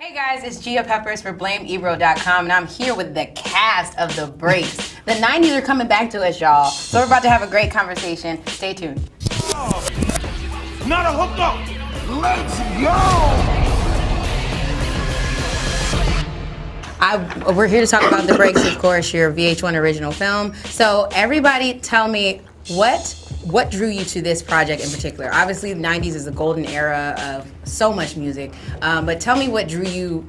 Hey guys, it's Gia Peppers for BlameEbro.com, and I'm here with the cast of The Breaks. The 90s are coming back to us, y'all. So we're about to have a great conversation. Stay tuned. Not a hookup! Let's go! We're here to talk about The Breaks, of course, your Vh1 original film. So everybody tell me, what drew you to this project in particular? Obviously, the 90s is a golden era of so much music, but tell me what drew you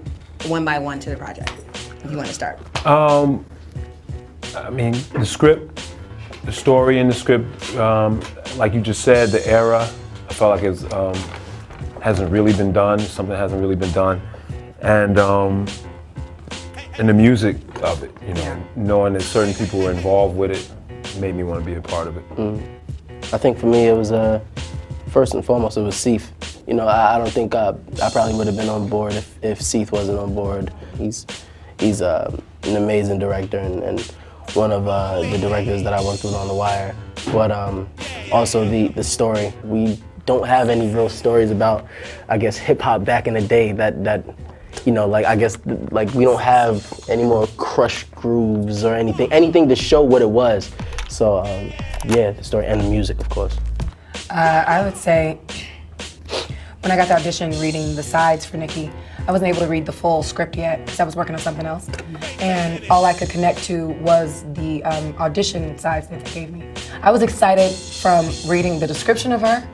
one by one to the project, if you want to start. I mean, the script, the story in the script, like you just said, the era, I felt like it hasn't really been done, something hasn't really been done. And the music of it, you know, knowing that certain people were involved with it made me want to be a part of it. I think for me it was, first and foremost, it was Seath. You know, I don't think I probably would have been on board if Seath wasn't on board. He's an amazing director and one of the directors that I worked with on The Wire. But also the story. We don't have any real stories about, I guess, hip hop back in the day that you know, like, I guess, like, we don't have any more crushed grooves or anything to show what it was. So, yeah, the story and the music, of course. I would say when I got the audition reading the sides for Nikki, I wasn't able to read the full script yet because I was working on something else. And all I could connect to was the audition sides that they gave me. I was excited from reading the description of her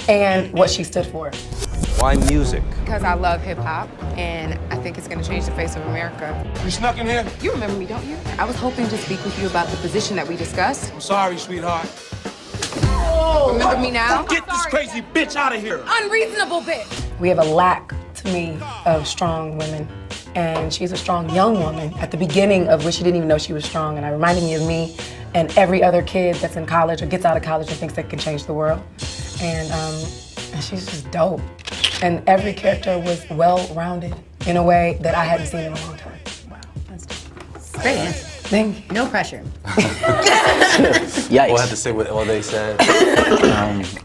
and what she stood for. Why music? Because I love hip hop and I think it's gonna change the face of America. You snuck in here? You remember me, don't you? I was hoping to speak with you about the position that we discussed. I'm sorry, sweetheart. Remember me now? Get this crazy bitch out of here! Unreasonable bitch! We have a lack, to me, of strong women. And she's a strong young woman at the beginning of which she didn't even know she was strong. And it reminded me of me and every other kid that's in college or gets out of college and thinks they can change the world. And she's just dope. And every character was well-rounded in a way that I hadn't seen in a long time. Wow, that's dope. Great answer. Thank you. No pressure. Yikes. We'll have to say what all they said.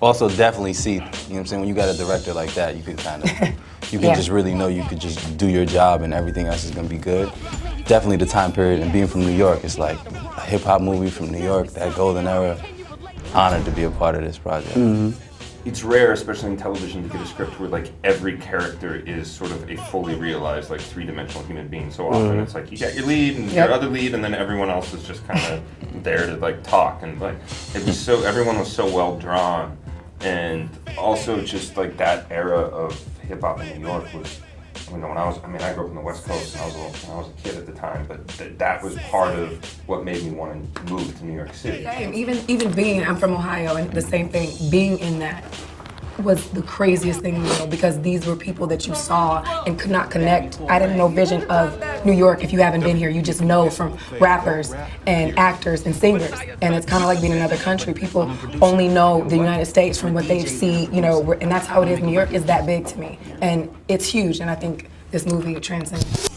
Also, definitely Seath. You know what I'm saying? When you got a director like that, you could kind of, you can just really know you could just do your job and everything else is gonna be good. Definitely the time period, and being from New York, it's like a hip hop movie from New York, that golden era. Honored to be a part of this project. It's rare, especially in television, to get a script where like every character is sort of a fully realized, like three-dimensional human being. So often it's like you got your lead and your other lead, and then everyone else is just kind of there to like talk. And like it was so, everyone was so well drawn, and also just like that era of hip hop in New York was. You know, I grew up on the West Coast, and I was a kid at the time, but that was part of what made me want to move to New York City. Same. Even being, I'm from Ohio, and the same thing, being in that was the craziest thing in the world because these were people that you saw and could not connect. I didn't know vision of New York if you haven't been here. You just know from rappers and actors and singers. And it's kind of like being in another country. People only know the United States from what they see, you know, and that's how it is. New York is that big to me. And it's huge, and I think this movie transcends.